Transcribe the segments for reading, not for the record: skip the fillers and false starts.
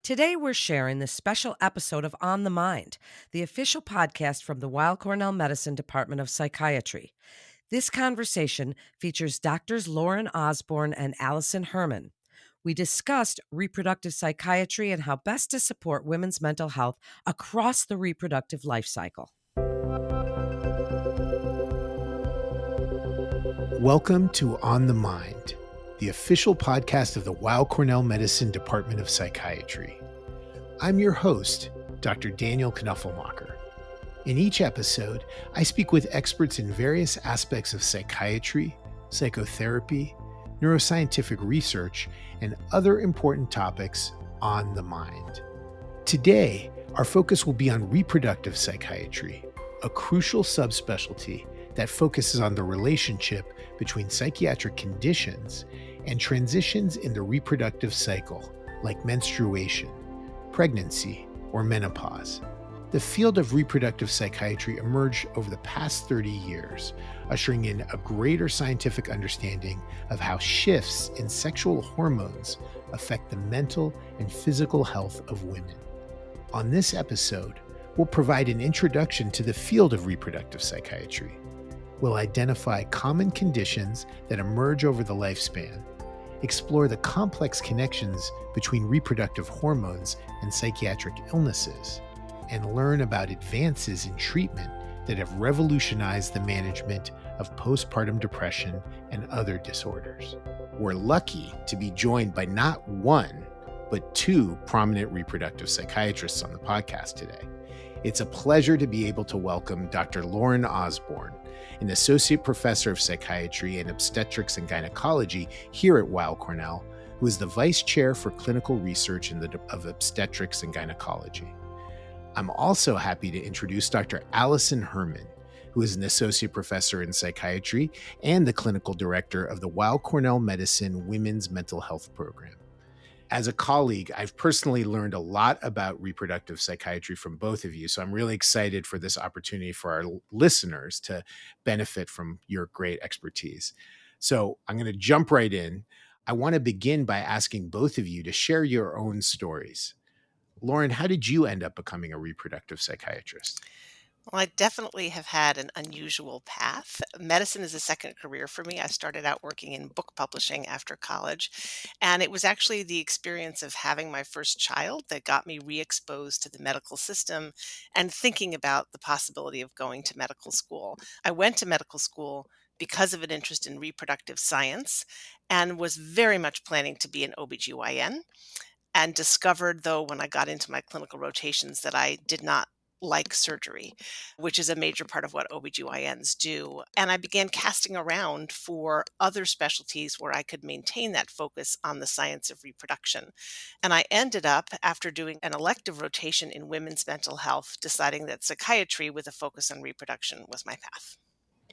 Today, we're sharing this special episode of On the Mind, the official podcast from the Weill Cornell Medicine Department of Psychiatry. This conversation features doctors Lauren Osborne and Alison Hermann. We discussed reproductive psychiatry and how best to support women's mental health across the reproductive life cycle. Welcome to On the Mind, the official podcast of the Weill Cornell Medicine Department of Psychiatry. I'm your host, Dr. Daniel Knoepflmacher. In each episode, I speak with experts in various aspects of psychiatry, psychotherapy, neuroscientific research, and other important topics on the mind. Today, our focus will be on reproductive psychiatry, a crucial subspecialty that focuses on the relationship between psychiatric conditions and transitions in the reproductive cycle, like menstruation, pregnancy, or menopause. The field of reproductive psychiatry emerged over the past 30 years, ushering in a greater scientific understanding of how shifts in sexual hormones affect the mental and physical health of women. On this episode, we'll provide an introduction to the field of reproductive psychiatry. We'll identify common conditions that emerge over the lifespan, explore the complex connections between reproductive hormones and psychiatric illnesses, and learn about advances in treatment that have revolutionized the management of postpartum depression and other disorders. We're lucky to be joined by not one, but two prominent reproductive psychiatrists on the podcast today. It's a pleasure to be able to welcome Dr. Lauren Osborne, an associate professor of psychiatry and obstetrics and gynecology here at Weill Cornell, who is the vice chair for clinical research of obstetrics and gynecology. I'm also happy to introduce Dr. Alison Hermann, who is an associate professor in psychiatry and the clinical director of the Weill Cornell Medicine Women's Mental Health Program. As a colleague, I've personally learned a lot about reproductive psychiatry from both of you, so I'm really excited for this opportunity for our listeners to benefit from your great expertise. So I'm going to jump right in. I want to begin by asking both of you to share your own stories. Lauren, how did you end up becoming a reproductive psychiatrist? Well, I definitely have had an unusual path. Medicine is a second career for me. I started out working in book publishing after college, and it was actually the experience of having my first child that got me re-exposed to the medical system and thinking about the possibility of going to medical school. I went to medical school because of an interest in reproductive science and was very much planning to be an OBGYN, and discovered, though, when I got into my clinical rotations that I did not like surgery, which is a major part of what OBGYNs do. And I began casting around for other specialties where I could maintain that focus on the science of reproduction. And I ended up, after doing an elective rotation in women's mental health, deciding that psychiatry with a focus on reproduction was my path.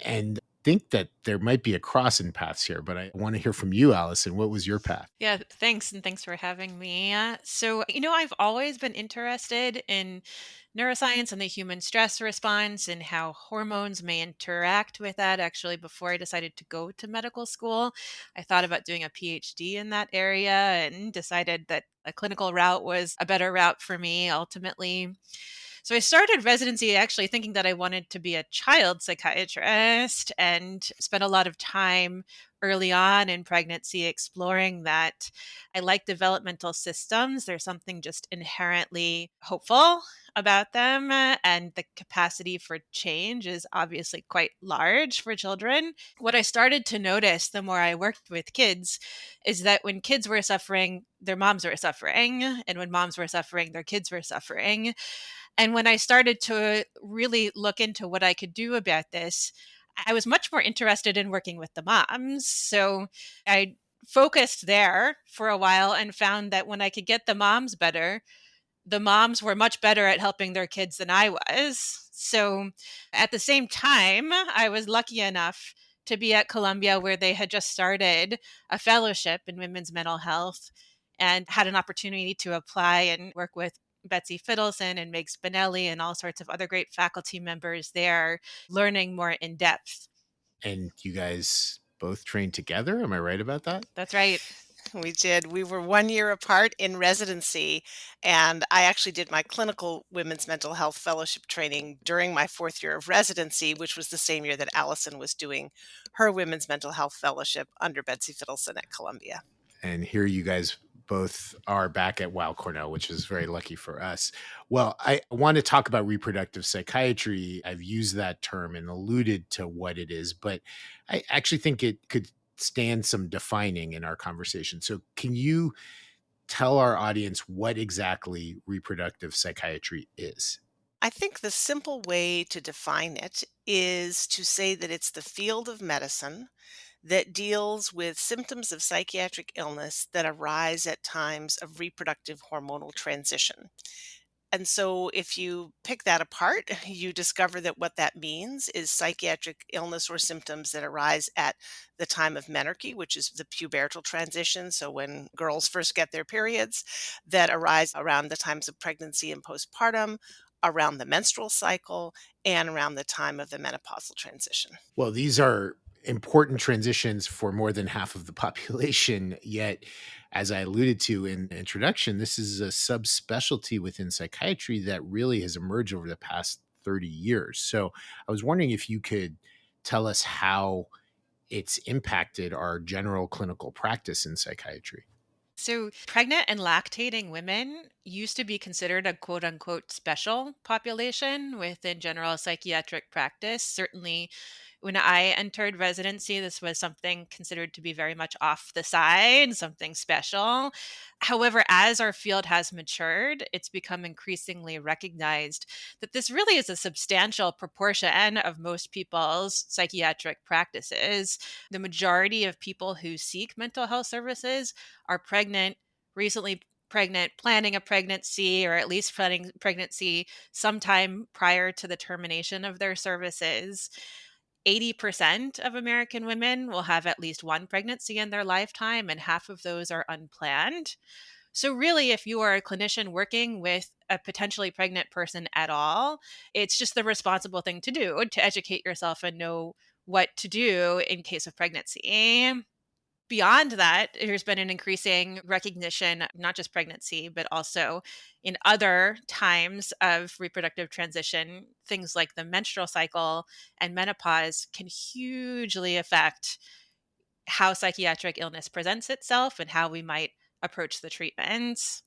And think that there might be a cross in paths here, but I want to hear from you, Allison. What was your path? Yeah, thanks. And thanks for having me. I've always been interested in neuroscience and the human stress response and how hormones may interact with that. Actually, before I decided to go to medical school, I thought about doing a PhD in that area and decided that a clinical route was a better route for me ultimately. So I started residency actually thinking that I wanted to be a child psychiatrist and spent a lot of time early on in pregnancy exploring that. I like developmental systems. There's something just inherently hopeful about them, and the capacity for change is obviously quite large for children. What I started to notice the more I worked with kids is that when kids were suffering, their moms were suffering, and when moms were suffering, their kids were suffering. And when I started to really look into what I could do about this, I was much more interested in working with the moms. So I focused there for a while and found that when I could get the moms better, the moms were much better at helping their kids than I was. So at the same time, I was lucky enough to be at Columbia, where they had just started a fellowship in women's mental health and had an opportunity to apply and work with Betsy Fiddleson and Meg Spinelli and all sorts of other great faculty members there, learning more in depth. And you guys both trained together? Am I right about that? That's right. We did. We were 1 year apart in residency, and I actually did my clinical women's mental health fellowship training during my 4th year of residency, which was the same year that Allison was doing her women's mental health fellowship under Betsy Fiddleson at Columbia. And here you guys both are back at Weill Cornell, which is very lucky for us. Well, I want to talk about reproductive psychiatry. I've used that term and alluded to what it is, but I actually think it could stand some defining in our conversation. So can you tell our audience what exactly reproductive psychiatry is? I think the simple way to define it is to say that it's the field of medicine that deals with symptoms of psychiatric illness that arise at times of reproductive hormonal transition. And so, if you pick that apart, you discover that what that means is psychiatric illness or symptoms that arise at the time of menarche, which is the pubertal transition. So, when girls first get their periods, that arise around the times of pregnancy and postpartum, around the menstrual cycle, and around the time of the menopausal transition. Well, these are important transitions for more than half of the population. Yet, as I alluded to in the introduction, this is a subspecialty within psychiatry that really has emerged over the past 30 years. So I was wondering if you could tell us how it's impacted our general clinical practice in psychiatry. So, pregnant and lactating women used to be considered a quote unquote special population within general psychiatric practice. Certainly, when I entered residency, this was something considered to be very much off the side, something special. However, as our field has matured, it's become increasingly recognized that this really is a substantial proportion of most people's psychiatric practices. The majority of people who seek mental health services are pregnant, recently pregnant, planning a pregnancy, or at least planning pregnancy sometime prior to the termination of their services. 80% of American women will have at least one pregnancy in their lifetime, and half of those are unplanned. So, really, if you are a clinician working with a potentially pregnant person at all, it's just the responsible thing to do to educate yourself and know what to do in case of pregnancy. Beyond that, there's been an increasing recognition, not just pregnancy, but also in other times of reproductive transition, things like the menstrual cycle and menopause can hugely affect how psychiatric illness presents itself and how we might approach the treatments.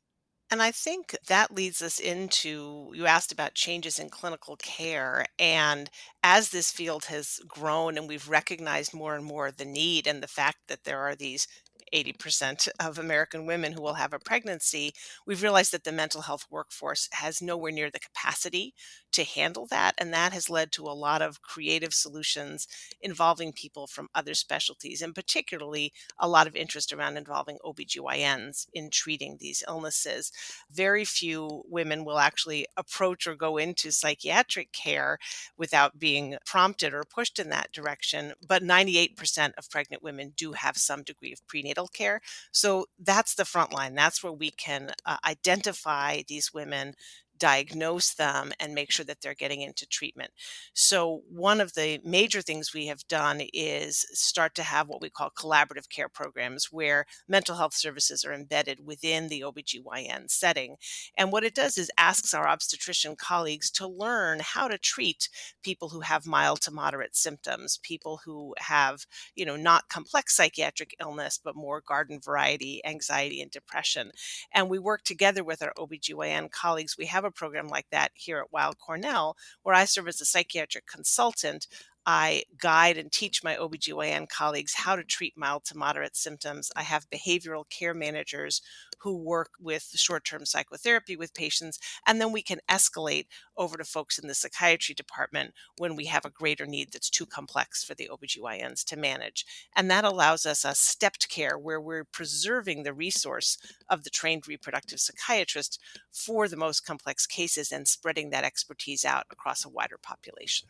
And I think that leads us into you asked about changes in clinical care. And as this field has grown and we've recognized more and more the need and the fact that there are these 80% of American women who will have a pregnancy, we've realized that the mental health workforce has nowhere near the capacity to handle that. And that has led to a lot of creative solutions involving people from other specialties, and particularly a lot of interest around involving OBGYNs in treating these illnesses. Very few women will actually approach or go into psychiatric care without being prompted or pushed in that direction. But 98% of pregnant women do have some degree of prenatal care. So that's the front line. That's where we can identify these women, diagnose them, and make sure that they're getting into treatment. So, one of the major things we have done is start to have what we call collaborative care programs where mental health services are embedded within the OBGYN setting. And what it does is asks our obstetrician colleagues to learn how to treat people who have mild to moderate symptoms, people who have, not complex psychiatric illness, but more garden variety anxiety and depression. And we work together with our OBGYN colleagues. We have a program like that here at Weill Cornell, where I serve as a psychiatric consultant. I guide and teach my OBGYN colleagues how to treat mild to moderate symptoms. I have behavioral care managers who work with short-term psychotherapy with patients, and then we can escalate over to folks in the psychiatry department when we have a greater need that's too complex for the OBGYNs to manage. And that allows us a stepped care where we're preserving the resource of the trained reproductive psychiatrist for the most complex cases and spreading that expertise out across a wider population.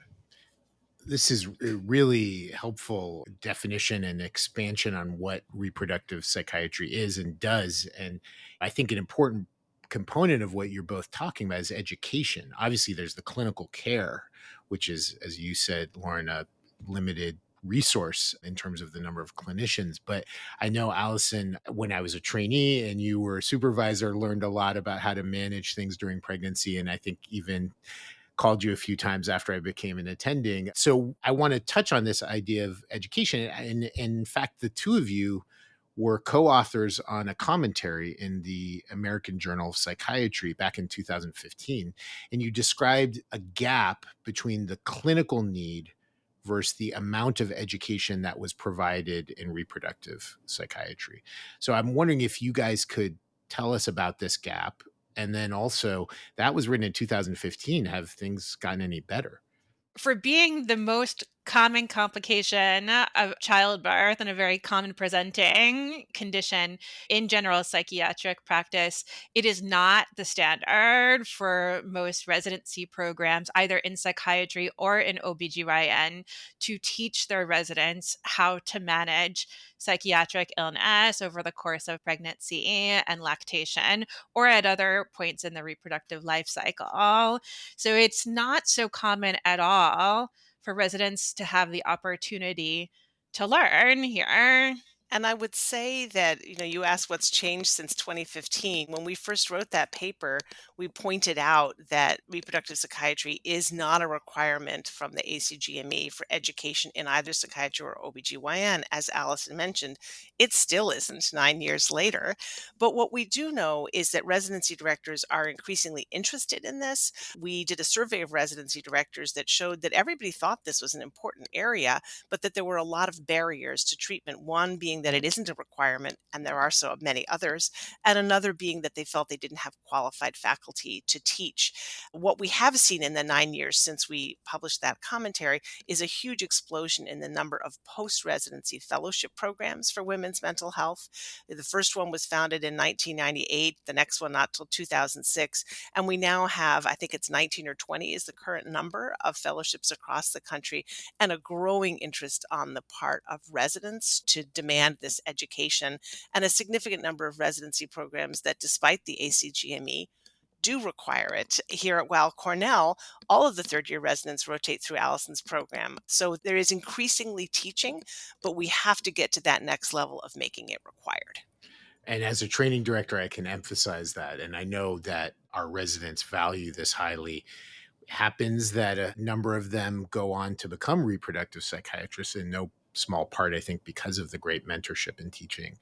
This is a really helpful definition and expansion on what reproductive psychiatry is and does. And I think an important component of what you're both talking about is education. Obviously, there's the clinical care, which is, as you said, Lauren, a limited resource in terms of the number of clinicians. But I know, Alison, when I was a trainee and you were a supervisor, learned a lot about how to manage things during pregnancy. And I think even called you a few times after I became an attending. So I want to touch on this idea of education. And in fact, the two of you were co-authors on a commentary in the American Journal of Psychiatry back in 2015. And you described a gap between the clinical need versus the amount of education that was provided in reproductive psychiatry. So I'm wondering if you guys could tell us about this gap. And then also, that was written in 2015. Have things gotten any better? For being the most common complication of childbirth and a very common presenting condition in general psychiatric practice, it is not the standard for most residency programs, either in psychiatry or in OBGYN, to teach their residents how to manage psychiatric illness over the course of pregnancy and lactation or at other points in the reproductive life cycle. So it's not so common at all for residents to have the opportunity to learn here. And I would say that, you asked what's changed since 2015. When we first wrote that paper, we pointed out that reproductive psychiatry is not a requirement from the ACGME for education in either psychiatry or OBGYN. As Allison mentioned, it still isn't 9 years later. But what we do know is that residency directors are increasingly interested in this. We did a survey of residency directors that showed that everybody thought this was an important area, but that there were a lot of barriers to treatment. One being that it isn't a requirement, and there are so many others, and another being that they felt they didn't have qualified faculty to teach. What we have seen in the 9 years since we published that commentary is a huge explosion in the number of post-residency fellowship programs for women's mental health. The first one was founded in 1998, the next one not till 2006, and we now have, I think it's 19 or 20 is the current number of fellowships across the country, and a growing interest on the part of residents to demand this education, and a significant number of residency programs that, despite the ACGME, do require it. Here at Weill Cornell, all of the third-year residents rotate through Allison's program. So there is increasingly teaching, but we have to get to that next level of making it required. And as a training director, I can emphasize that. And I know that our residents value this highly. It happens that a number of them go on to become reproductive psychiatrists, in no small part, I think, because of the great mentorship and teaching.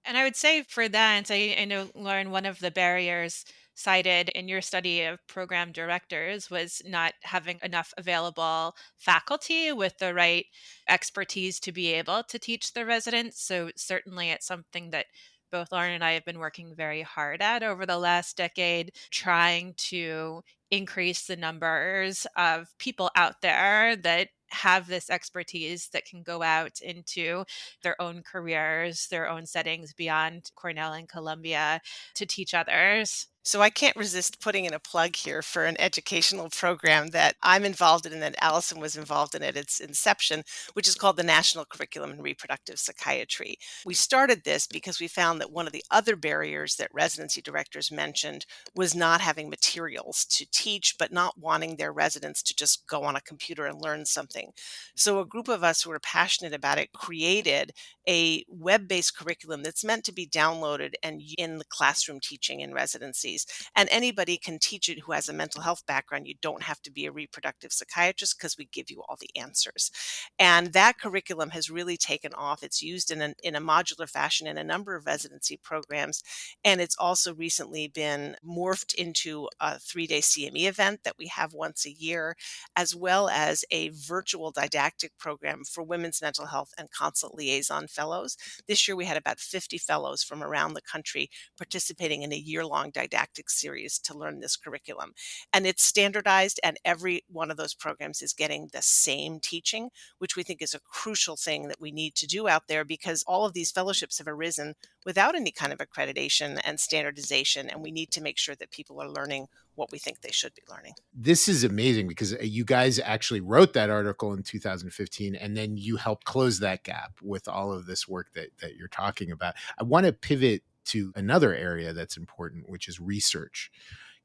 And I would say for that, I know, Lauren, one of the barriers cited in your study of program directors was not having enough available faculty with the right expertise to be able to teach the residents. So certainly it's something that both Lauren and I have been working very hard at over the last decade, trying to increase the numbers of people out there that have this expertise that can go out into their own careers, their own settings beyond Cornell and Columbia to teach others. So I can't resist putting in a plug here for an educational program that I'm involved in and that Allison was involved in at its inception, which is called the National Curriculum in Reproductive Psychiatry. We started this because we found that one of the other barriers that residency directors mentioned was not having materials to teach, but not wanting their residents to just go on a computer and learn something. So a group of us who were passionate about it created a web-based curriculum that's meant to be downloaded and in the classroom teaching in residencies. And anybody can teach it who has a mental health background. You don't have to be a reproductive psychiatrist because we give you all the answers. And that curriculum has really taken off. It's used in a modular fashion in a number of residency programs. And it's also recently been morphed into a 3-day CME event that we have once a year, as well as a virtual didactic program for women's mental health and consult liaison fellows. This year we had about 50 fellows from around the country participating in a year-long didactic series to learn this curriculum. And it's standardized, and every one of those programs is getting the same teaching, which we think is a crucial thing that we need to do out there, because all of these fellowships have arisen without any kind of accreditation and standardization, and we need to make sure that people are learning what we think they should be learning. This is amazing because you guys actually wrote that article in 2015, and then you helped close that gap with all of this work that you're talking about. I want to pivot to another area that's important, which is research.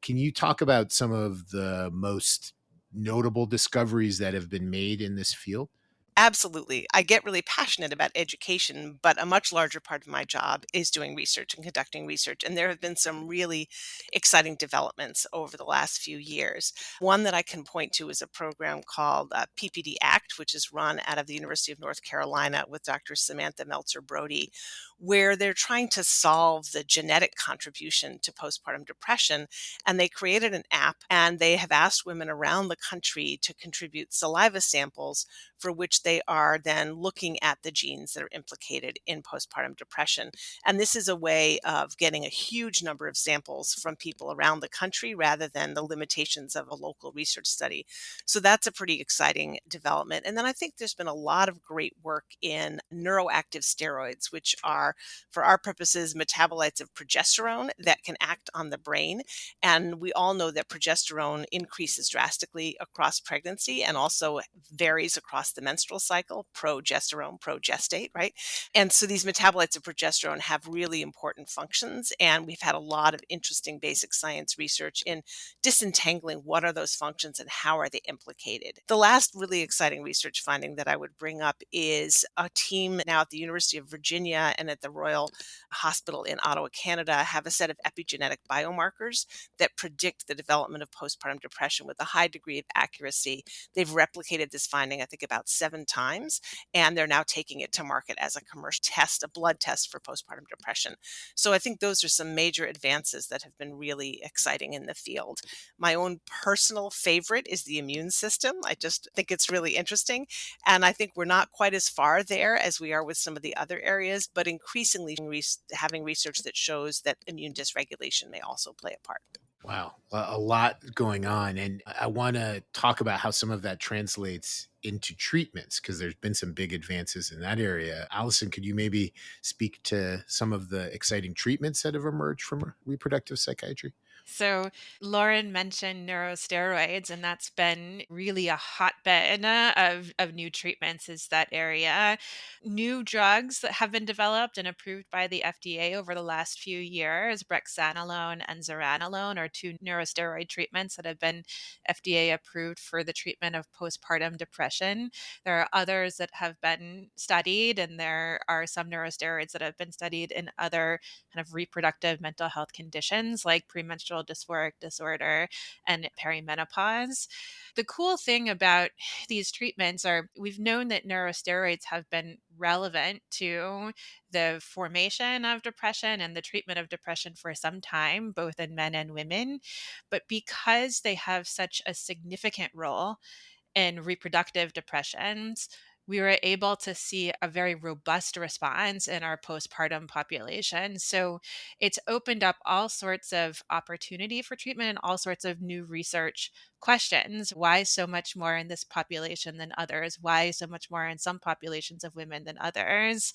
Can you talk about some of the most notable discoveries that have been made in this field? Absolutely. I get really passionate about education, but a much larger part of my job is doing research and conducting research. And there have been some really exciting developments over the last few years. One that I can point to is a program called PPD ACT, which is run out of the University of North Carolina with Dr. Samantha Meltzer Brody, where they're trying to solve the genetic contribution to postpartum depression. And they created an app and they have asked women around the country to contribute saliva samples for which they are then looking at the genes that are implicated in postpartum depression. And this is a way of getting a huge number of samples from people around the country rather than the limitations of a local research study. So that's a pretty exciting development. And then I think there's been a lot of great work in neuroactive steroids, which are, for our purposes, metabolites of progesterone that can act on the brain. And we all know that progesterone increases drastically across pregnancy and also varies across the menstrual cycle, progesterone, progestate, right? And so these metabolites of progesterone have really important functions. And we've had a lot of interesting basic science research in disentangling what are those functions and how are they implicated. The last really exciting research finding that I would bring up is a team now at the University of Virginia and at the Royal Hospital in Ottawa, Canada, have a set of epigenetic biomarkers that predict the development of postpartum depression with a high degree of accuracy. They've replicated this finding, I think, about 7 times, and they're now taking it to market as a commercial test, a blood test for postpartum depression. So I think those are some major advances that have been really exciting in the field. My own personal favorite is the immune system. I just think it's really interesting. And I think we're not quite as far there as we are with some of the other areas, but increasingly having research that shows that immune dysregulation may also play a part. Wow, a lot going on. And I want to talk about how some of that translates into treatments because there's been some big advances in that area. Allison, could you maybe speak to some of the exciting treatments that have emerged from reproductive psychiatry? So, Lauren mentioned neurosteroids, and that's been really a hotbed of new treatments, is that area. New drugs that have been developed and approved by the FDA over the last few years, brexanolone and zuranolone, are two neurosteroid treatments that have been FDA approved for the treatment of postpartum depression. There are others that have been studied, and there are some neurosteroids that have been studied in other kind of reproductive mental health conditions like premenstrual dysphoric disorder and perimenopause. The cool thing about these treatments are we've known that neurosteroids have been relevant to the formation of depression and the treatment of depression for some time, both in men and women. But because they have such a significant role in reproductive depressions, we were able to see a very robust response in our postpartum population. So it's opened up all sorts of opportunity for treatment and all sorts of new research questions. Why so much more in this population than others? Why so much more in some populations of women than others?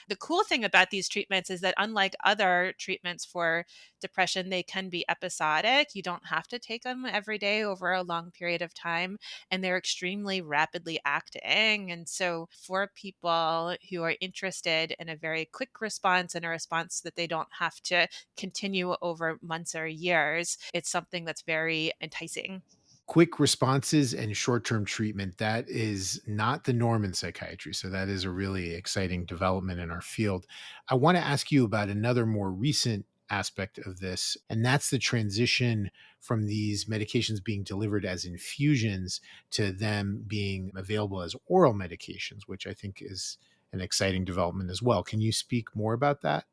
The cool thing about these treatments is that, unlike other treatments for depression, they can be episodic. You don't have to take them every day over a long period of time, and they're extremely rapidly acting. And so, for people who are interested in a very quick response and a response that they don't have to continue over months or years, it's something that's very enticing. Quick responses and short-term treatment, that is not the norm in psychiatry. So that is a really exciting development in our field. I want to ask you about another more recent aspect of this, and that's the transition from these medications being delivered as infusions to them being available as oral medications, which I think is an exciting development as well. Can you speak more about that?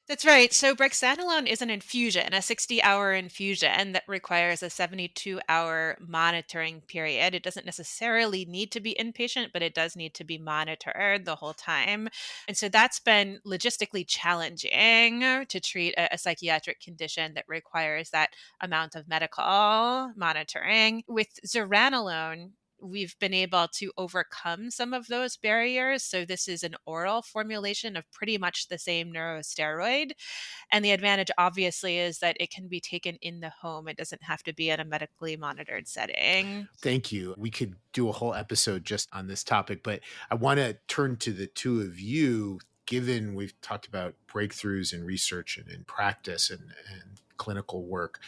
That's right. So brexanolone is an infusion, a 60-hour infusion that requires a 72-hour monitoring period. It doesn't necessarily need to be inpatient, but it does need to be monitored the whole time. And so that's been logistically challenging to treat a psychiatric condition that requires that amount of medical monitoring. With zuranolone, we've been able to overcome some of those barriers. So, this is an oral formulation of pretty much the same neurosteroid. And the advantage, obviously, is that it can be taken in the home. It doesn't have to be in a medically monitored setting. Thank you. We could do a whole episode just on this topic, but I want to turn to the two of you, given we've talked about breakthroughs in research and in practice and clinical work.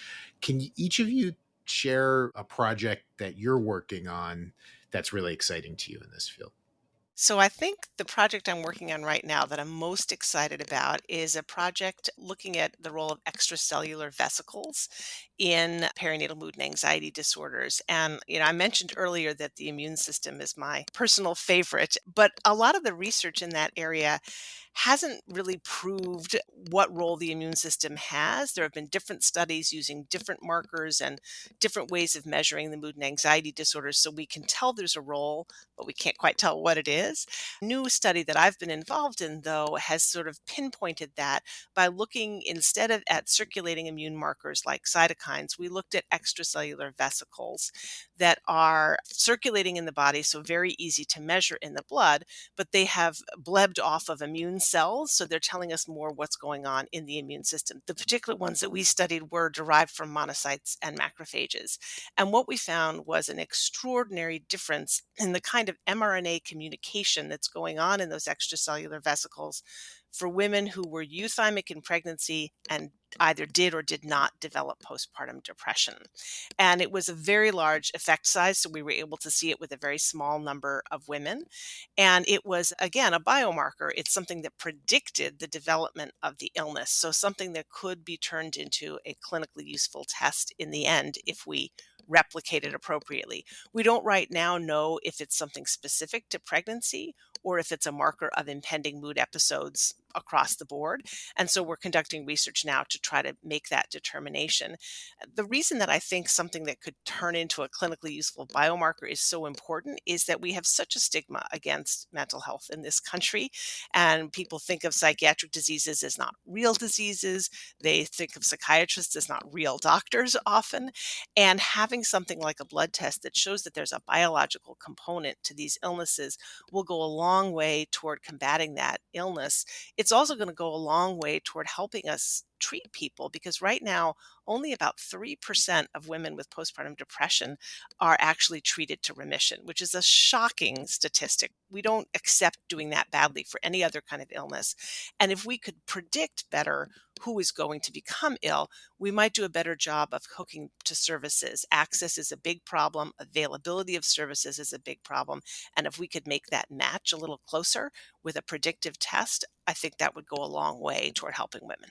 Can each of you share a project that you're working on that's really exciting to you in this field? So I think the project I'm working on right now that I'm most excited about is a project looking at the role of extracellular vesicles in perinatal mood and anxiety disorders. And, I mentioned earlier that the immune system is my personal favorite, but a lot of the research in that area hasn't really proved what role the immune system has. There have been different studies using different markers and different ways of measuring the mood and anxiety disorders, so we can tell there's a role, but we can't quite tell what it is. New study that I've been involved in, though, has sort of pinpointed that by looking instead of at circulating immune markers like cytokines, we looked at extracellular vesicles that are circulating in the body, so very easy to measure in the blood, but they have blebbed off of immune cells. So they're telling us more what's going on in the immune system. The particular ones that we studied were derived from monocytes and macrophages. And what we found was an extraordinary difference in the kind of mRNA communication that's going on in those extracellular vesicles for women who were euthymic in pregnancy and either did or did not develop postpartum depression. And it was a very large effect size, so we were able to see it with a very small number of women. And it was, again, a biomarker. It's something that predicted the development of the illness. So something that could be turned into a clinically useful test in the end if we replicate it appropriately. We don't right now know if it's something specific to pregnancy or if it's a marker of impending mood episodes across the board. And so we're conducting research now to try to make that determination. The reason that I think something that could turn into a clinically useful biomarker is so important is that we have such a stigma against mental health in this country. And people think of psychiatric diseases as not real diseases. They think of psychiatrists as not real doctors often. And having something like a blood test that shows that there's a biological component to these illnesses will go a long way toward combating that illness. It's also going to go a long way toward helping us treat people because right now only about 3% of women with postpartum depression are actually treated to remission, which is a shocking statistic. We don't accept doing that badly for any other kind of illness. And if we could predict better who is going to become ill, we might do a better job of hooking to services. Access is a big problem, availability of services is a big problem. And if we could make that match a little closer with a predictive test, I think that would go a long way toward helping women.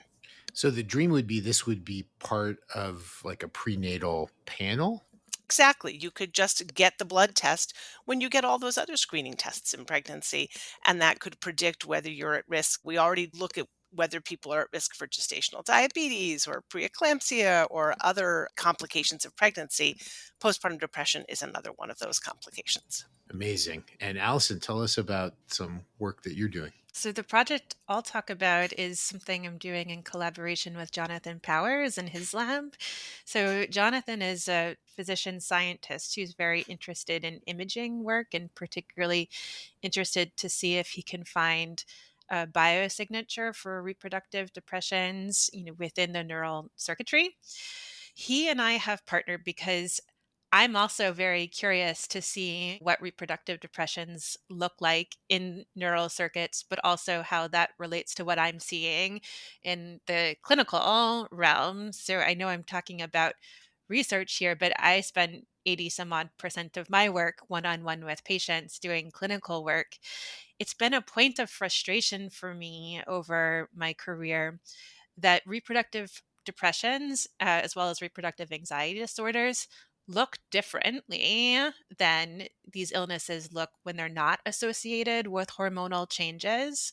So the dream would be this would be part of like a prenatal panel. Exactly. You could just get the blood test when you get all those other screening tests in pregnancy, and that could predict whether you're at risk. We already look at whether people are at risk for gestational diabetes or preeclampsia or other complications of pregnancy. Postpartum depression is another one of those complications. Amazing. And Allison, tell us about some work that you're doing. So the project I'll talk about is something I'm doing in collaboration with Jonathan Powers and his lab. So Jonathan is a physician scientist who's very interested in imaging work and particularly interested to see if he can find a biosignature for reproductive depressions, within the neural circuitry. He and I have partnered because I'm also very curious to see what reproductive depressions look like in neural circuits, but also how that relates to what I'm seeing in the clinical realm. So I know I'm talking about research here, but I spend 80 some odd percent of my work one on one with patients doing clinical work. It's been a point of frustration for me over my career that reproductive depressions, as well as reproductive anxiety disorders, look differently than these illnesses look when they're not associated with hormonal changes.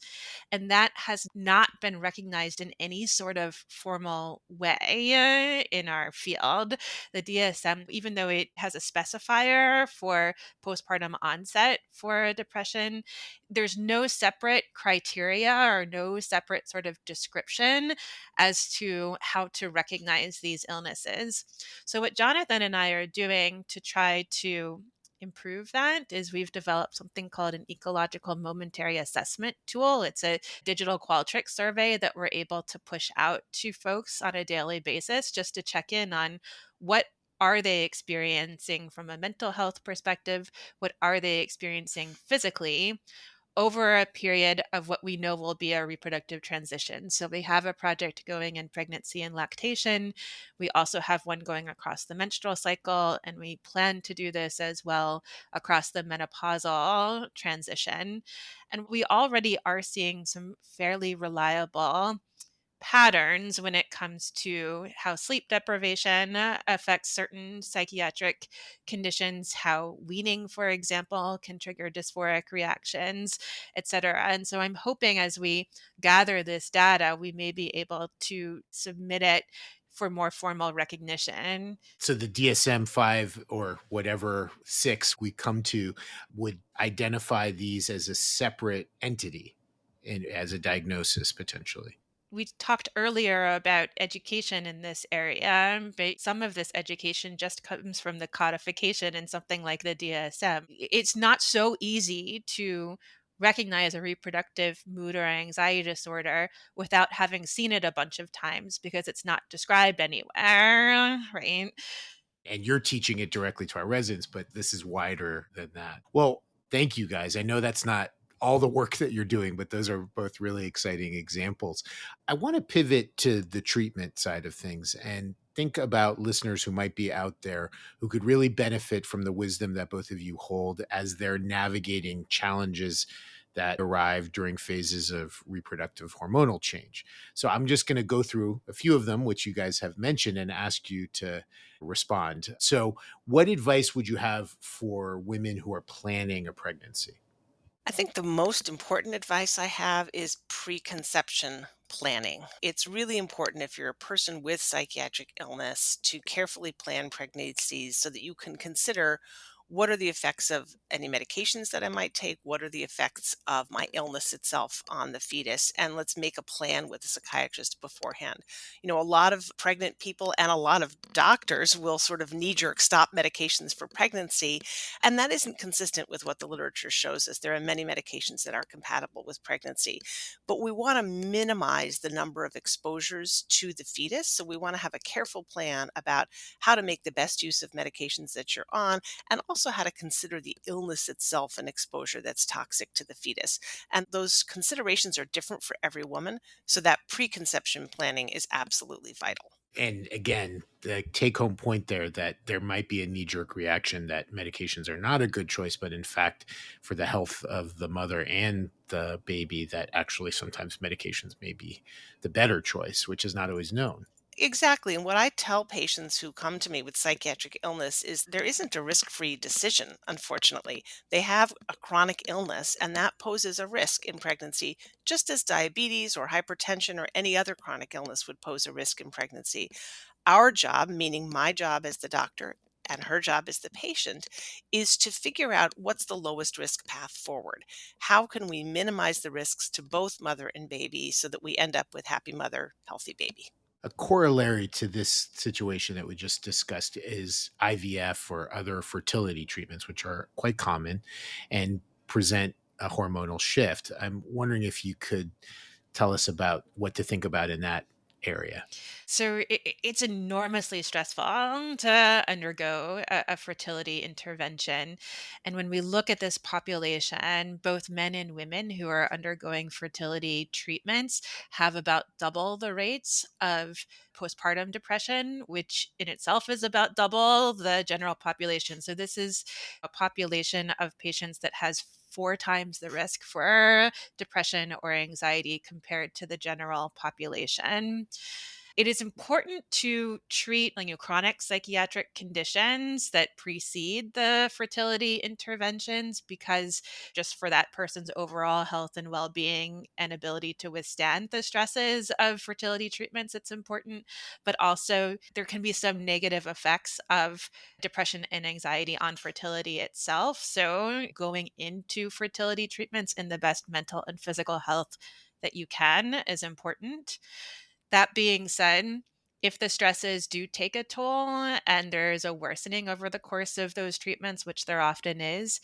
And that has not been recognized in any sort of formal way in our field. The DSM, even though it has a specifier for postpartum onset for depression, there's no separate criteria or no separate sort of description as to how to recognize these illnesses. So, what Jonathan and I are doing to try to improve that is we've developed something called an ecological momentary assessment tool. It's a digital Qualtrics survey that we're able to push out to folks on a daily basis just to check in on what are they experiencing from a mental health perspective? What are they experiencing physically? over a period of what we know will be a reproductive transition. So we have a project going in pregnancy and lactation. We also have one going across the menstrual cycle, and we plan to do this as well across the menopausal transition. And we already are seeing some fairly reliable patterns when it comes to how sleep deprivation affects certain psychiatric conditions, how weaning, for example, can trigger dysphoric reactions, etc. And so I'm hoping as we gather this data, we may be able to submit it for more formal recognition. So the DSM-5 or whatever 6 we come to would identify these as a separate entity and as a diagnosis potentially. We talked earlier about education in this area, but some of this education just comes from the codification in something like the DSM. It's not so easy to recognize a reproductive mood or anxiety disorder without having seen it a bunch of times because it's not described anywhere, right? And you're teaching it directly to our residents, but this is wider than that. Well, thank you guys. I know that's not all the work that you're doing, but those are both really exciting examples. I want to pivot to the treatment side of things and think about listeners who might be out there who could really benefit from the wisdom that both of you hold as they're navigating challenges that arrive during phases of reproductive hormonal change. So I'm just going to go through a few of them, which you guys have mentioned, and ask you to respond. So, what advice would you have for women who are planning a pregnancy? I think the most important advice I have is preconception planning. It's really important if you're a person with psychiatric illness to carefully plan pregnancies so that you can consider what are the effects of any medications that I might take? What are the effects of my illness itself on the fetus? And let's make a plan with a psychiatrist beforehand. A lot of pregnant people and a lot of doctors will sort of knee jerk stop medications for pregnancy, and that isn't consistent with what the literature shows us. There are many medications that are compatible with pregnancy, but we want to minimize the number of exposures to the fetus. So we want to have a careful plan about how to make the best use of medications that you're on, and also how to consider the illness itself and exposure that's toxic to the fetus. And those considerations are different for every woman. So that preconception planning is absolutely vital. And again, the take home point there that there might be a knee jerk reaction that medications are not a good choice, but in fact, for the health of the mother and the baby, that actually sometimes medications may be the better choice, which is not always known. Exactly. And what I tell patients who come to me with psychiatric illness is there isn't a risk free decision, unfortunately. They have a chronic illness, and that poses a risk in pregnancy, just as diabetes or hypertension or any other chronic illness would pose a risk in pregnancy. Our job, meaning my job as the doctor and her job as the patient, is to figure out what's the lowest risk path forward. How can we minimize the risks to both mother and baby so that we end up with happy mother, healthy baby? A corollary to this situation that we just discussed is IVF or other fertility treatments, which are quite common and present a hormonal shift. I'm wondering if you could tell us about what to think about in that area. So it's enormously stressful to undergo a fertility intervention. And when we look at this population, both men and women who are undergoing fertility treatments have about double the rates of postpartum depression, which in itself is about double the general population. So this is a population of patients that has 4 times the risk for depression or anxiety compared to the general population. It is important to treat chronic psychiatric conditions that precede the fertility interventions because just for that person's overall health and well-being and ability to withstand the stresses of fertility treatments, it's important. But also there can be some negative effects of depression and anxiety on fertility itself. So going into fertility treatments in the best mental and physical health that you can is important. That being said, if the stresses do take a toll and there's a worsening over the course of those treatments, which there often is,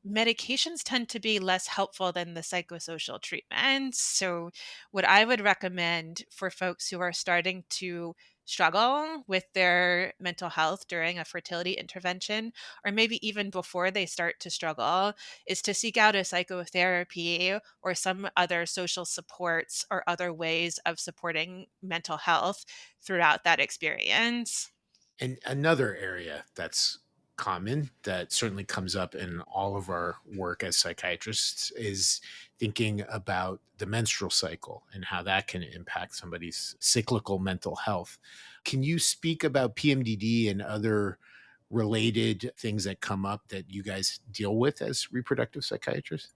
medications tend to be less helpful than the psychosocial treatments. So, what I would recommend for folks who are starting to struggle with their mental health during a fertility intervention, or maybe even before they start to struggle, is to seek out a psychotherapy or some other social supports or other ways of supporting mental health throughout that experience. And another area that's common that certainly comes up in all of our work as psychiatrists is thinking about the menstrual cycle and how that can impact somebody's cyclical mental health. Can you speak about PMDD and other related things that come up that you guys deal with as reproductive psychiatrists?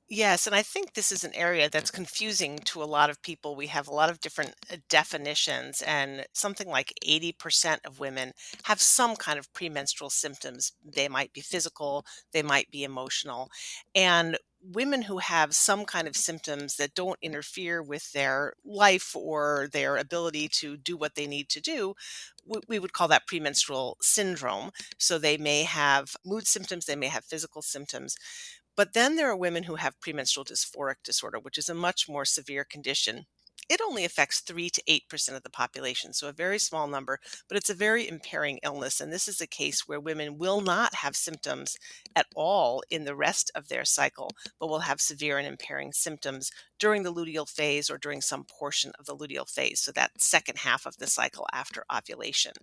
Yes, and I think this is an area that's confusing to a lot of people. We have a lot of different definitions, and something like 80% of women have some kind of premenstrual symptoms. They might be physical, they might be emotional. And women who have some kind of symptoms that don't interfere with their life or their ability to do what they need to do, we would call that premenstrual syndrome. So they may have mood symptoms, they may have physical symptoms. But then there are women who have premenstrual dysphoric disorder, which is a much more severe condition. It only affects 3 to 8% of the population, so a very small number, but it's a very impairing illness. And this is a case where women will not have symptoms at all in the rest of their cycle, but will have severe and impairing symptoms during the luteal phase or during some portion of the luteal phase. So that second half of the cycle after ovulation.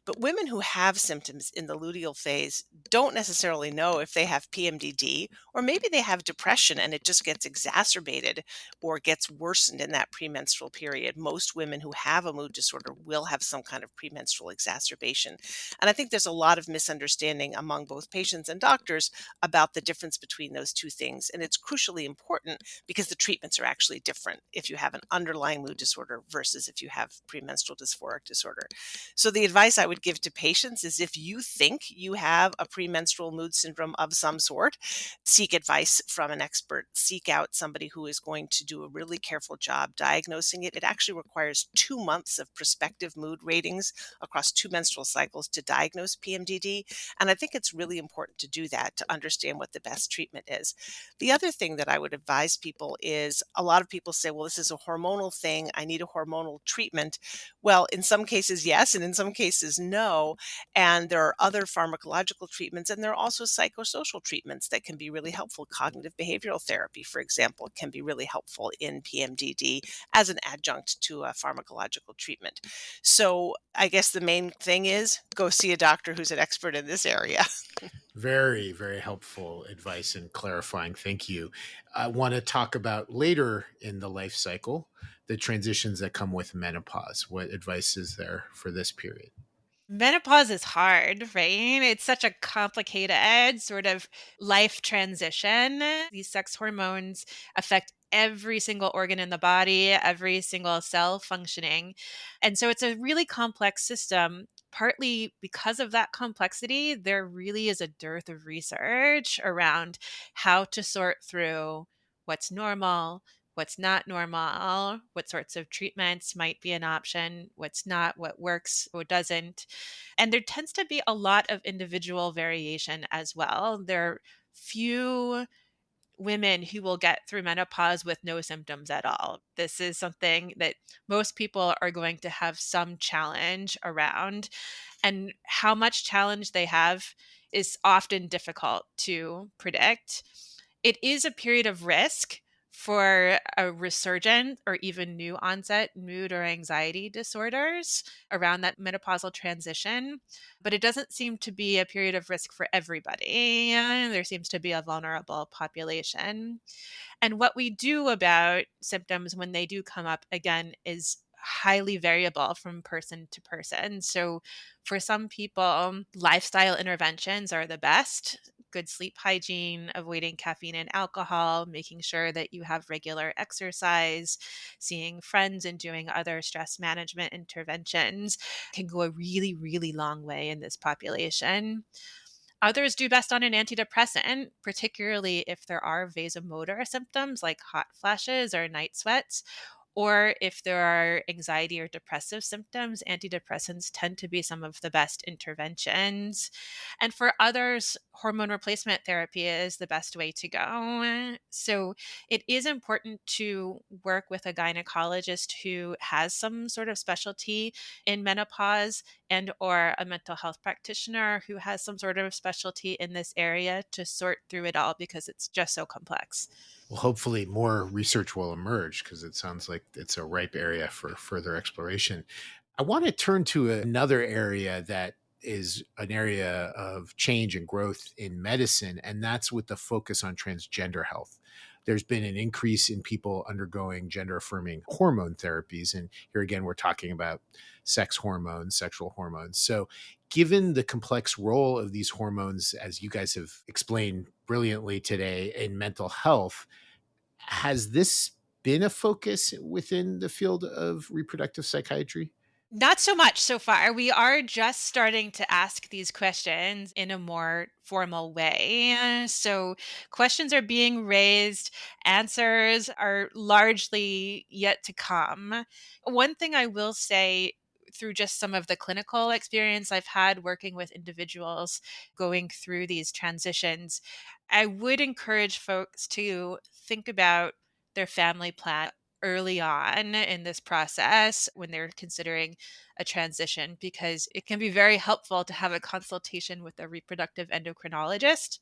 But women who have symptoms in the luteal phase don't necessarily know if they have PMDD, or maybe they have depression and it just gets exacerbated or gets worsened in that premenstrual period. Most women who have a mood disorder will have some kind of premenstrual exacerbation. And I think there's a lot of misunderstanding among both patients and doctors about the difference between those two things. And it's crucially important because the treatments are actually different if you have an underlying mood disorder versus if you have premenstrual dysphoric disorder. So the advice I would give to patients is, if you think you have a premenstrual mood syndrome of some sort, seek advice from an expert. Seek out somebody who is going to do a really careful job diagnosing it. It actually requires 2 months of prospective mood ratings across 2 menstrual cycles to diagnose PMDD. And I think it's really important to do that to understand what the best treatment is. The other thing that I would advise people is, a lot of people say, well, this is a hormonal thing. I need a hormonal treatment. Well, in some cases, yes, and in some cases, no. And there are other pharmacological treatments, and there are also psychosocial treatments that can be really helpful. Cognitive behavioral therapy, for example, can be really helpful in PMDD as an adjunct to a pharmacological treatment. So I guess the main thing is, go see a doctor who's an expert in this area. Very, very helpful advice and clarifying. Thank you. I want to talk about later in the life cycle, the transitions that come with menopause. What advice is there for this period? Menopause is hard, right? It's such a complicated sort of life transition. These sex hormones affect every single organ in the body, every single cell functioning. And so it's a really complex system. Partly because of that complexity, there really is a dearth of research around how to sort through what's normal, what's not normal, what sorts of treatments might be an option, what's not, what works, what doesn't. And there tends to be a lot of individual variation as well. There are few women who will get through menopause with no symptoms at all. This is something that most people are going to have some challenge around. And how much challenge they have is often difficult to predict. It is a period of risk for a resurgent or even new onset mood or anxiety disorders around that menopausal transition, but it doesn't seem to be a period of risk for everybody. There seems to be a vulnerable population. And what we do about symptoms when they do come up again is highly variable from person to person. So for some people, lifestyle interventions are the best. Good sleep hygiene, avoiding caffeine and alcohol, making sure that you have regular exercise, seeing friends, and doing other stress management interventions can go a really, really long way in this population. Others do best on an antidepressant, particularly if there are vasomotor symptoms like hot flashes or night sweats, or if there are anxiety or depressive symptoms, antidepressants tend to be some of the best interventions. And for others, hormone replacement therapy is the best way to go. So it is important to work with a gynecologist who has some sort of specialty in menopause, and or a mental health practitioner who has some sort of specialty in this area to sort through it all because it's just so complex. Well, hopefully more research will emerge because it sounds like it's a ripe area for further exploration. I want to turn to another area that is an area of change and growth in medicine, and that's with the focus on transgender health. There's been an increase in people undergoing gender affirming hormone therapies. And here again, we're talking about sex hormones, sexual hormones. So, given the complex role of these hormones, as you guys have explained brilliantly today, in mental health, has this been a focus within the field of reproductive psychiatry? Not so much so far. We are just starting to ask these questions in a more formal way. So, questions are being raised, answers are largely yet to come. One thing I will say through just some of the clinical experience I've had working with individuals going through these transitions, I would encourage folks to think about their family plan early on in this process when they're considering a transition, because it can be very helpful to have a consultation with a reproductive endocrinologist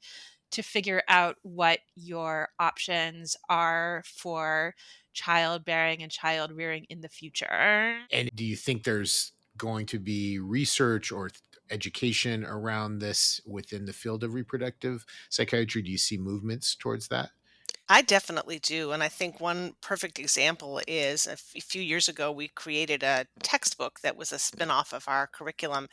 to figure out what your options are for childbearing and child rearing in the future. And do you think there's going to be research or education around this within the field of reproductive psychiatry? Do you see movements towards that? I definitely do. And I think one perfect example is a few years ago, we created a textbook that was a spin-off of our curriculum.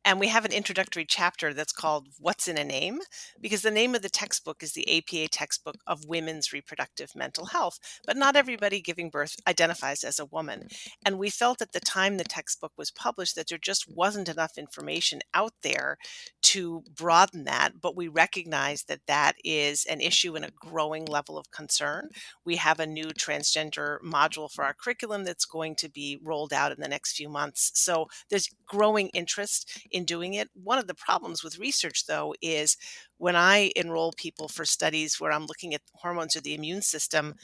And we have an introductory chapter that's called What's in a Name? Because the name of the textbook is the APA textbook of women's reproductive mental health. But not everybody giving birth identifies as a woman. And we felt at the time the textbook was published that there just wasn't enough information out there to broaden that, but we recognize that that is an issue and a growing level of concern. We have a new transgender module for our curriculum that's going to be rolled out in the next few months. So there's growing interest in doing it. One of the problems with research, though, is when I enroll people for studies where I'm looking at hormones or the immune system,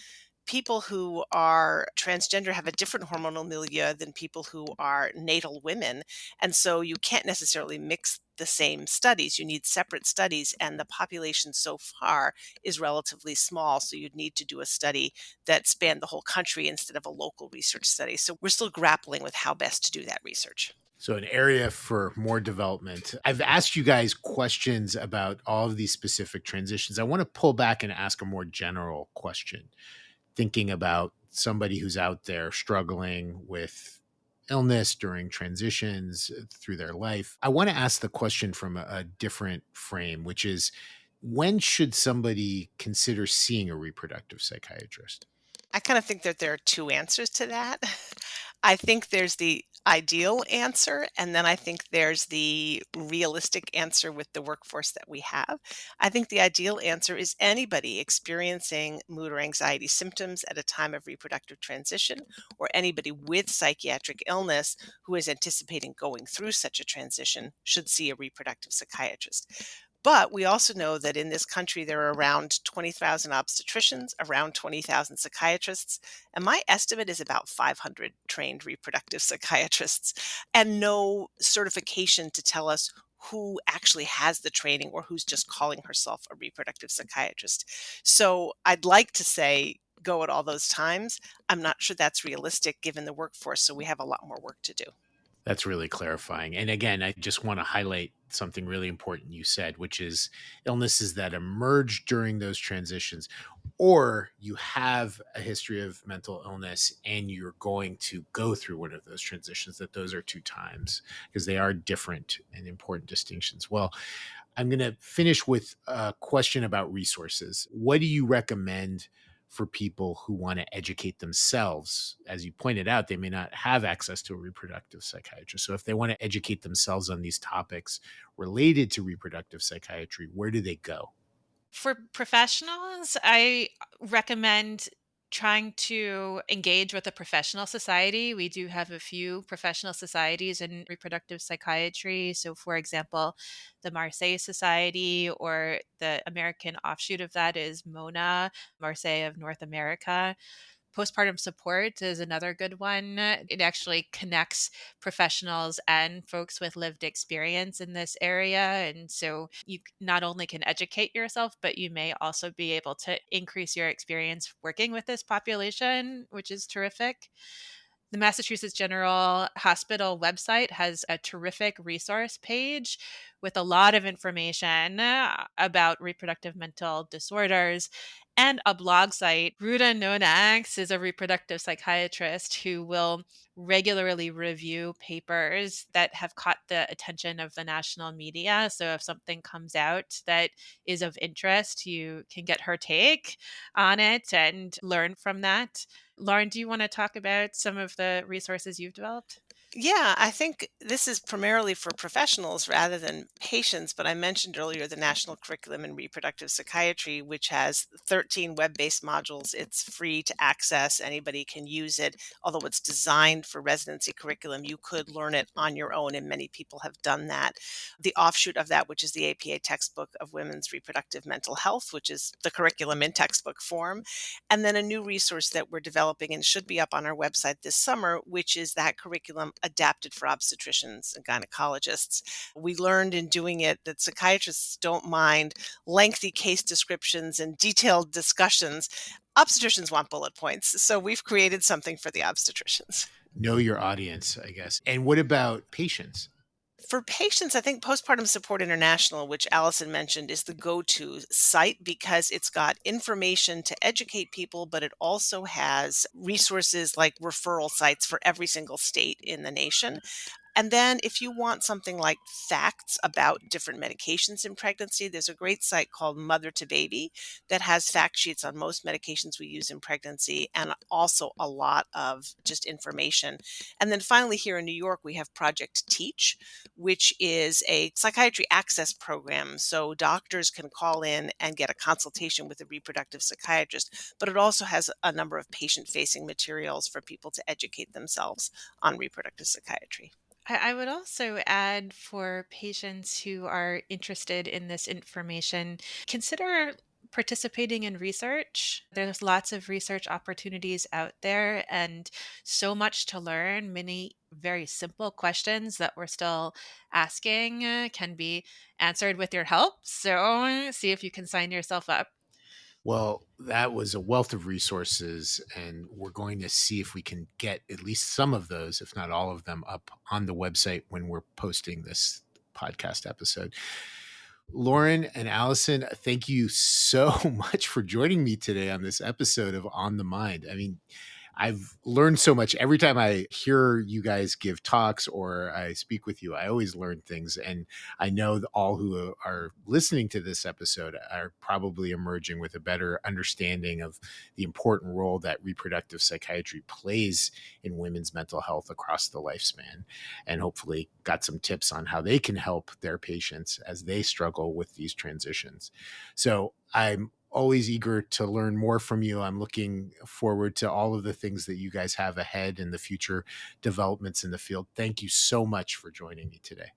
people who are transgender have a different hormonal milieu than people who are natal women. And so you can't necessarily mix the same studies. You need separate studies, and the population so far is relatively small. So you'd need to do a study that spanned the whole country instead of a local research study. So we're still grappling with how best to do that research. So, an area for more development. I've asked you guys questions about all of these specific transitions. I want to pull back and ask a more general question, thinking about somebody who's out there struggling with illness during transitions through their life. I want to ask the question from a different frame, which is, when should somebody consider seeing a reproductive psychiatrist? I kind of think that there are two answers to that. I think there's the ideal answer, and then I think there's the realistic answer with the workforce that we have. I think the ideal answer is anybody experiencing mood or anxiety symptoms at a time of reproductive transition, or anybody with psychiatric illness who is anticipating going through such a transition should see a reproductive psychiatrist. But we also know that in this country, there are around 20,000 obstetricians, around 20,000 psychiatrists, and my estimate is about 500 trained reproductive psychiatrists, and no certification to tell us who actually has the training or who's just calling herself a reproductive psychiatrist. So I'd like to say go at all those times. I'm not sure that's realistic given the workforce, so we have a lot more work to do. That's really clarifying. And again, I just want to highlight something really important you said, which is illnesses that emerge during those transitions, or you have a history of mental illness and you're going to go through one of those transitions, that those are two times, because they are different and important distinctions. Well, I'm going to finish with a question about resources. What do you recommend for people who want to educate themselves? As you pointed out, they may not have access to a reproductive psychiatrist. So if they want to educate themselves on these topics related to reproductive psychiatry, where do they go? For professionals, I recommend trying to engage with a professional society. We do have a few professional societies in reproductive psychiatry. So, for example, the Marseille Society, or the American offshoot of that is MONA, Marseille of North America. Postpartum support is another good one. It actually connects professionals and folks with lived experience in this area. And so you not only can educate yourself, but you may also be able to increase your experience working with this population, which is terrific. The Massachusetts General Hospital website has a terrific resource page with a lot of information about reproductive mental disorders, and a blog site. Ruta Nonax is a reproductive psychiatrist who will regularly review papers that have caught the attention of the national media. So if something comes out that is of interest, you can get her take on it and learn from that. Lauren, do you want to talk about some of the resources you've developed? Yeah, I think this is primarily for professionals rather than patients, but I mentioned earlier the National Curriculum in Reproductive Psychiatry, which has 13 web-based modules. It's free to access. Anybody can use it. Although it's designed for residency curriculum, you could learn it on your own, and many people have done that. The offshoot of that, which is the APA textbook of women's reproductive mental health, which is the curriculum in textbook form. And then a new resource that we're developing and should be up on our website this summer, which is that curriculum adapted for obstetricians and gynecologists. We learned in doing it that psychiatrists don't mind lengthy case descriptions and detailed discussions. Obstetricians want bullet points. So we've created something for the obstetricians. Know your audience, I guess. And what about patients? For patients, I think Postpartum Support International, which Alison mentioned, is the go-to site because it's got information to educate people, but it also has resources like referral sites for every single state in the nation. And then if you want something like facts about different medications in pregnancy, there's a great site called Mother to Baby that has fact sheets on most medications we use in pregnancy, and also a lot of just information. And then finally, here in New York, we have Project Teach, which is a psychiatry access program. So doctors can call in and get a consultation with a reproductive psychiatrist, but it also has a number of patient-facing materials for people to educate themselves on reproductive psychiatry. I would also add, for patients who are interested in this information, consider participating in research. There's lots of research opportunities out there and so much to learn. Many very simple questions that we're still asking can be answered with your help. So see if you can sign yourself up. Well, that was a wealth of resources, and we're going to see if we can get at least some of those, if not all of them, up on the website when we're posting this podcast episode. Lauren and Alison, thank you so much for joining me today on this episode of On the Mind. I mean, I've learned so much every time I hear you guys give talks or I speak with you. I always learn things. And I know that all who are listening to this episode are probably emerging with a better understanding of the important role that reproductive psychiatry plays in women's mental health across the lifespan, and hopefully got some tips on how they can help their patients as they struggle with these transitions. So I'm always eager to learn more from you. I'm looking forward to all of the things that you guys have ahead and the future developments in the field. Thank you so much for joining me today.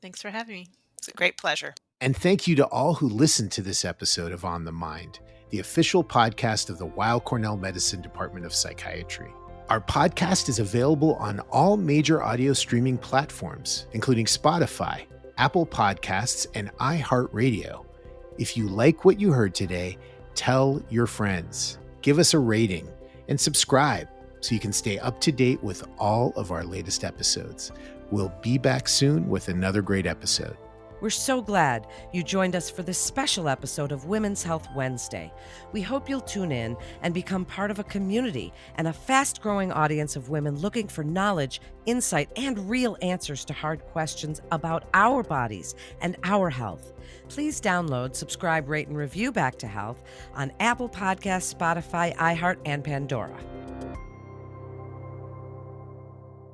Thanks for having me. It's a great pleasure. And thank you to all who listened to this episode of On the Mind, the official podcast of the Weill Cornell Medicine Department of Psychiatry. Our podcast is available on all major audio streaming platforms, including Spotify, Apple Podcasts, and iHeartRadio. If you like what you heard today, tell your friends, give us a rating, and subscribe so you can stay up to date with all of our latest episodes. We'll be back soon with another great episode. We're so glad you joined us for this special episode of Women's Health Wednesday. We hope you'll tune in and become part of a community and a fast-growing audience of women looking for knowledge, insight, and real answers to hard questions about our bodies and our health. Please download, subscribe, rate, and review Back to Health on Apple Podcasts, Spotify, iHeart, and Pandora.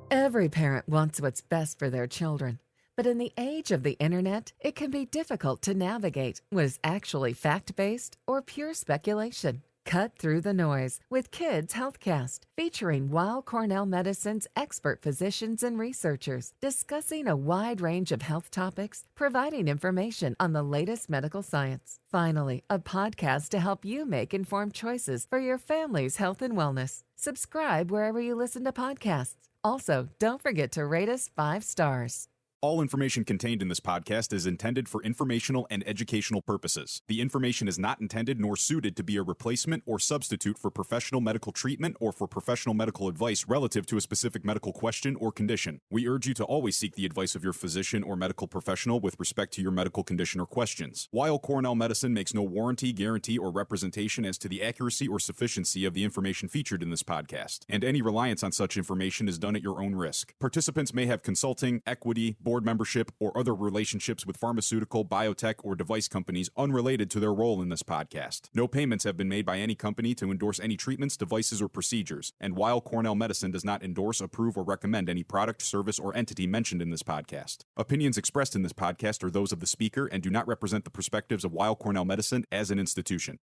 Every parent wants what's best for their children. But in the age of the internet, it can be difficult to navigate what is actually fact-based or pure speculation. Cut through the noise with Kids Healthcast, featuring Weill Cornell Medicine's expert physicians and researchers discussing a wide range of health topics, providing information on the latest medical science. Finally, a podcast to help you make informed choices for your family's health and wellness. Subscribe wherever you listen to podcasts. Also, don't forget to rate us 5 stars. All information contained in this podcast is intended for informational and educational purposes. The information is not intended nor suited to be a replacement or substitute for professional medical treatment or for professional medical advice relative to a specific medical question or condition. We urge you to always seek the advice of your physician or medical professional with respect to your medical condition or questions. Weill Cornell Medicine makes no warranty, guarantee, or representation as to the accuracy or sufficiency of the information featured in this podcast, and any reliance on such information is done at your own risk. Participants may have consulting, equity, board membership, or other relationships with pharmaceutical, biotech, or device companies unrelated to their role in this podcast. No payments have been made by any company to endorse any treatments, devices, or procedures, and Weill Cornell Medicine does not endorse, approve, or recommend any product, service, or entity mentioned in this podcast. Opinions expressed in this podcast are those of the speaker and do not represent the perspectives of Weill Cornell Medicine as an institution.